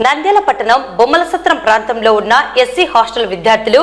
నంద్యాల పట్టణం బొమ్మలసత్రం ప్రాంతంలో ఉన్న ఎస్సీ హాస్టల్ విద్యార్థులు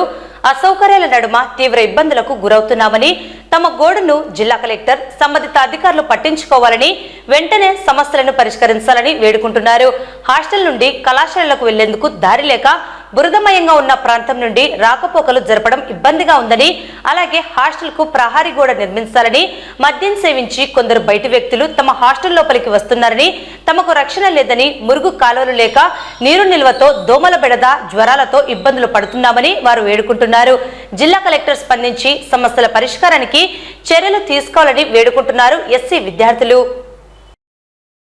అసౌకర్యాల నడుమ తీవ్ర ఇబ్బందులకు గురవుతున్నామని, తమ గోడును జిల్లా కలెక్టర్ సంబంధిత అధికారులు పట్టించుకోవాలని, వెంటనే సమస్యలను పరిష్కరించాలని వేడుకుంటున్నారు. హాస్టల్ నుండి కళాశాలలకు వెళ్లేందుకు దారి లేక బురదమయంగా ఉన్న ప్రాంతం నుండి రాకపోకలు జరపడం ఇబ్బందిగా ఉందని, అలాగే హాస్టల్ కు ప్రహారీ గోడ నిర్మించాలని, మద్యం సేవించి కొందరు బయటి వ్యక్తులు తమ హాస్టల్ లోపలికి వస్తున్నారని, తమకు రక్షణ లేదని, మురుగు కాలువలు లేక నీరు నిల్వతో దోమల బెడద, జ్వరాలతో ఇబ్బందులు పడుతున్నామని వారు వేడుకుంటున్నారు. జిల్లా కలెక్టర్ స్పందించి సమస్యల పరిష్కారానికి చర్యలు తీసుకోవాలని వేడుకుంటున్నారు ఎస్సీ విద్యార్థులు.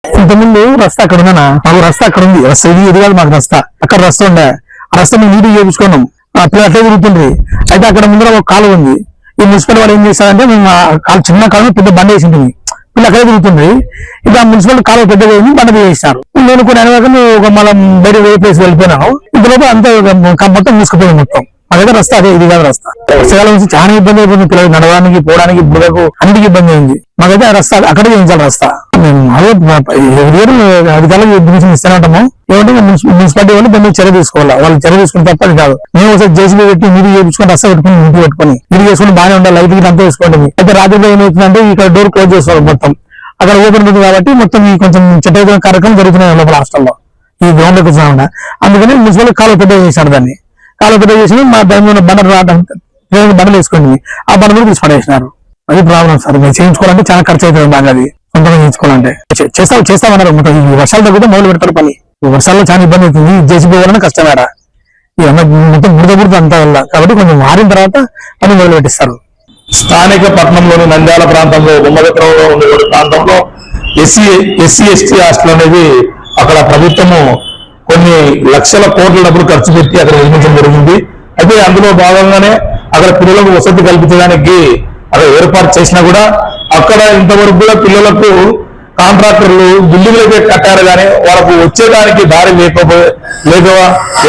ఇంతకుముందు రస్తా అక్కడ ఉందన్నా, మాకు రస్తా అక్కడ ఉంది. రస్తా ఇది కాదు, మాకు రస్తా అక్కడ రస్తా ఉండే. ఆ రస్తా మేము నీటికి చేయించుకున్నాం. అట్లా అట్లే తిరుగుతుంది. అయితే అక్కడ ముందర ఒక కాలువ ఉంది. ఈ మున్సిపల్ వాళ్ళు ఏం చేస్తారంటే, మేము చిన్న కాలువ పెద్ద బండ వేసి ఉంటుంది, పిల్లలు అక్కడే తిరుగుతుంది. ఇక ఆ మున్సిపల్ కాలువ పెద్దగా వేసి బండ వేసినారు. నేను కొన్ని అనేక ఒక మళ్ళీ బయట వేరే ప్లేస్ వెళ్ళిపోయినాను. ఇంతలోపు అంతా మొత్తం మూసుకుపోయింది. మొత్తం అదే రస్తా, అదే ఇది కాదు రస్తా. వర్షాకాలం నుంచి చాలా ఇబ్బంది అయిపోయింది. పిల్లలు నడవడానికి, పోవడానికి, బుడకు అన్నిటికీ ఇబ్బంది అయింది. మాకైతే ఆ రస్తా అక్కడే చేయించాలి. రస్తా మేము అదే అధికారులకు ఇన్ఫర్మేషన్ ఇస్తూనే ఉంటాము. ఏమంటే మున్సిపాలిటీ వాళ్ళు దాన్ని చర్య తీసుకోవాలి. వాళ్ళు చర్య తీసుకుని తప్పది కాదు. మేము ఒకసారి జేసీబీ పెట్టి నీరు చేయించుకొని రస్తా పెట్టుకుని ఇంటి పెట్టుకుని నీరు చేసుకుని బాగానే ఉండాలి. లైట్ గిట్ అంతా వేసుకోండి. అయితే రాత్రిలో ఏమవుతుందంటే ఇక్కడ డోర్ క్లోజ్ చేసుకోవాలి. మొత్తం అక్కడ ఓపెన్ ఉంది కాబట్టి మొత్తం ఈ కొంచెం చెట్ట కార్యక్రమం జరుగుతున్నాయి లోపల హాస్టల్లో, ఈ గ్రౌండ్ లో కూర్చోకుండా. అందుకని మున్సిపల్ కాలువ పెద్ద చేశారు. దాన్ని కాలువ పెద్ద చేసి మా దాని మీద బండలు వేసుకోండి. ఆ బండ మీద తీసి పడేసినారు. అది ప్రాబ్లం సార్. మేము చేయించుకోవాలంటే చాలా ఖర్చు అవుతుంది. బాగా అది సొంతంగా చేయించుకోవాలంటే చేస్తామన్నారు. మొత్తం ఈ వర్షాలు తగ్గితే మొదలు పెడతారు పని. వర్షాల్లో చాలా ఇబ్బంది అవుతుంది. జేసీబీ పోవాలన్నా కష్టం. ఆడ మొత్తం బురద అంతా వల్ల కాబట్టి కొంచెం మారిన తర్వాత పని మొదలు పెట్టిస్తారు. స్థానిక పట్టణంలోని నంద్యాల ప్రాంతంలో, బొమ్మలసత్రంలో ఉండే ప్రాంతంలో ఎస్సీ ఎస్టీ హాస్టల్ అనేది అక్కడ ప్రభుత్వము కొన్ని లక్షల కోట్ల డబ్బులు ఖర్చు పెట్టి అక్కడ నిర్మించడం జరిగింది. అయితే అందులో భాగంగానే అక్కడ పిల్లలకు వసతి కల్పించడానికి అక్కడ ఏర్పాటు చేసినా కూడా అక్కడ ఇంతవరకు కూడా పిల్లలకు కాంట్రాక్టర్లు బిల్డింగ్లకే కట్టారు. కానీ వాళ్ళకు వచ్చేదానికి దారి లేక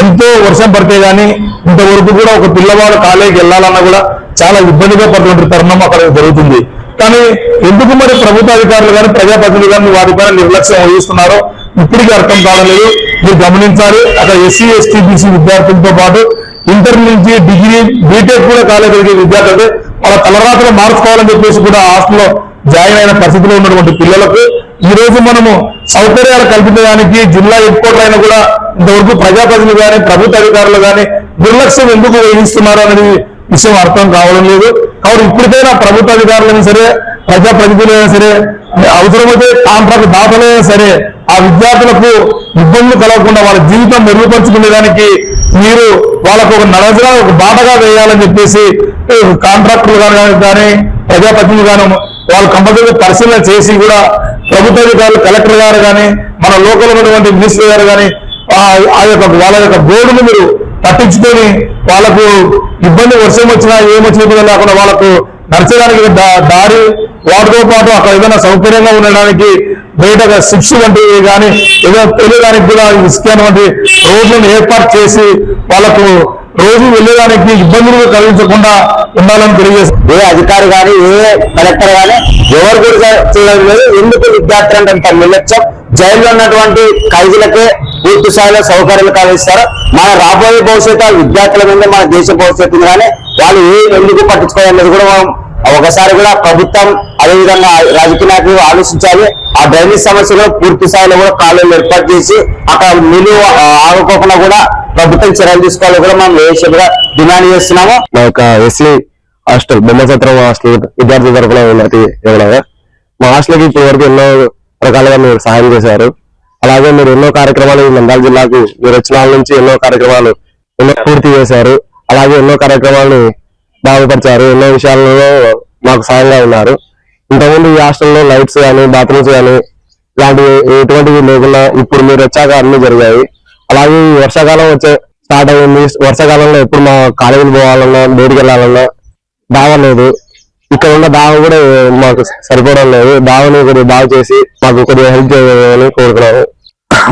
ఎంతో వర్షం పడితే గానీ ఇంతవరకు కూడా ఒక పిల్లవాడు కాలేజీకి వెళ్ళాలన్నా కూడా చాలా ఇబ్బందిగా పడుతున్న తరుణం అక్కడ జరుగుతుంది. కానీ ఎందుకు మరి ప్రభుత్వ అధికారులు కానీ ప్రజాప్రతినిధులు కానీ వాటిపైన నిర్లక్ష్యం వహిస్తున్నారో ఇప్పటికీ అర్థం కావడం లేదు. మీరు గమనించాలి. అక్కడ ఎస్సీ ఎస్టీ బీసీ విద్యార్థులతో పాటు ఇంటర్ నుంచి డిగ్రీ బీటెక్ కూడా కాలేజీ విద్యార్థులు వాళ్ళ తలరాతలు మార్చుకోవాలని చెప్పేసి కూడా హాస్టల్లో జాయిన్ అయిన పరిస్థితిలో ఉన్నటువంటి పిల్లలకు ఈ రోజు మనము సౌకర్యాలు కల్పించడానికి జిల్లా హెడ్ క్వార్టర్ అయినా కూడా ఇంతవరకు ప్రజాప్రతినిధులు కానీ ప్రభుత్వ అధికారులు కానీ నిర్లక్ష్యం ఎందుకు వహిస్తున్నారు అనేది విషయం అర్థం కావడం లేదు. కాబట్టి ఇప్పటికైనా ప్రభుత్వ అధికారులైనా సరే, ప్రజాప్రతినిధులైనా సరే, అవసరమైతే కాంట్రాక్ట్ దాతలైనా సరే ఆ విద్యార్థులకు ఇబ్బందులు కలగకుండా వాళ్ళ జీవితం మెరుగుపరుచుకునేదానికి మీరు వాళ్ళకు ఒక నడజగా, ఒక బాటగా వేయాలని చెప్పేసి కాంట్రాక్టర్లు కానీ ప్రజాప్రతినిధులు కానీ వాళ్ళు కంపల్సరీ పరిశీలన చేసి కూడా ప్రభుత్వ అధికారులు, కలెక్టర్ గారు కానీ, మన లోకల్ ఉన్నటువంటి మినిస్టర్ గారు కానీ వాళ్ళ యొక్క బోర్డును మీరు పట్టించుకొని వాళ్ళకు ఇబ్బంది వర్షం వచ్చినా ఏమొచ్చినా లేకుండా వాళ్ళకు నడచడానికి దారి, వాటితో పాటు అక్కడ ఏదైనా సౌకర్యంగా ఉండడానికి బయట సిక్స్ వంటివి కానీ ఏదైనా తెలియడానికి కూడా ఇసుక వంటి రోడ్లను ఏర్పాటు చేసి వాళ్ళకు రోజు వెళ్ళేదానికి ఇబ్బందులు కలిగించకుండా ఉండాలని తెలియజేస్తారు. ఏ అధికారి కానీ, ఏ కలెక్టర్ కానీ ఎవరు కూడా చేయడం లేదు. ఎందుకు విద్యార్థులు అంటే నిర్లక్ష్యం. జైల్లో ఉన్నటువంటి ఖైదీలకే పూర్తి స్థాయిలో సౌకర్యాలు కలిగిస్తారు. మన రాబోయే భవిష్యత్తు విద్యార్థుల మీద, మన దేశ భవిష్యత్తుని కానీ వాళ్ళు ఎందుకు పట్టించుకోవాలనేది కూడా మనం ఒకసారి కూడా ప్రభుత్వం అదేవిధంగా రాజకీయ నాయకులు ఆలోచించాలి. ఆ డ్రైనేజ్ సమస్యలో పూర్తి స్థాయిలో కూడా కాలువలు ఏర్పాటు చేసి అక్కడ నీళ్లు ఆగుకోకుండా కూడా ప్రభుత్వం చర్యలు తీసుకోవాలి కూడా మనం వేసేట్టుగా డిమాండ్ చేస్తున్నాము. మా యొక్క ఎస్సీ హాస్టల్, బొమ్మలసత్రం హాస్టల్ విద్యార్థి తరఫున ఇవ్వడగా మా హాస్టల్కి ఇప్పటి వరకు ఎన్నో రకాలుగా మీరు సహాయం చేశారు. అలాగే మీరు ఎన్నో కార్యక్రమాలు నంద్యాల జిల్లాకు మీరు వచ్చిన వాళ్ళ నుంచి ఎన్నో కార్యక్రమాలు పూర్తి చేశారు. అలాగే ఎన్నో కార్యక్రమాలను బాగుపరిచారు. ఎన్నో విషయాలలో మాకు సాయంగా ఉన్నారు. ఇంతకుముందు ఈ హాస్టల్లో లైట్స్ కానీ, బాత్రూమ్స్ కానీ ఇలాంటివి ఎటువంటివి లేకుండా ఇప్పుడు మీరు వచ్చాక అన్ని జరిగాయి. అలాగే వర్షాకాలం స్టార్ట్ అయింది. వర్షాకాలంలో ఎప్పుడు మా కాలేజీకి పోవాలన్నా, బయటికి వెళ్ళాలన్నా దావ లేదు. ఇక్కడ ఉన్న దావ కూడా మాకు సరిపోవడం లేదు. దావని కొద్దిగా బాగు చేసి మాకు కొద్దిగా హెల్ప్ చేయాలని కోరుకున్నాము.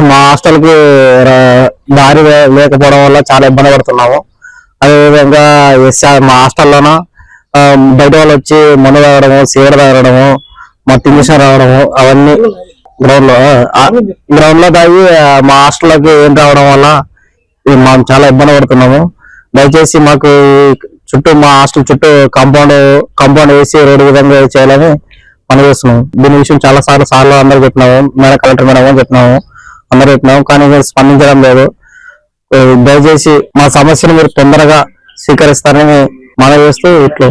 మా హాస్టల్కి దారి లేకపోవడం వల్ల చాలా ఇబ్బంది పడుతున్నాము. అదేవిధంగా మా హాస్టల్లోన బయట వాళ్ళు వచ్చి మందు తాగడము, సిగరెట్ తాగడము, మత్తు మిషన్ రావడము అవన్నీ గ్రౌండ్ లో తాగి మా హాస్టల్లోకి ఏం రావడం వల్ల మనం చాలా ఇబ్బంది పడుతున్నాము. దయచేసి మాకు చుట్టూ మా హాస్టల్ చుట్టూ కాంపౌండ్ వేసి రోడ్డు విధంగా చేయాలని మనం చేస్తున్నాం. దీని విషయం చాలా సార్లు అందరూ చెప్పినాము, మేడం కలెక్టర్ మేడం చెప్పినాము, అందరూ చెప్పినాము, కానీ మీరు స్పందించడం లేదు. దయచేసి మా సమస్యను మీరు తొందరగా స్వీకరిస్తారని మనం చేస్తూ ఇట్లా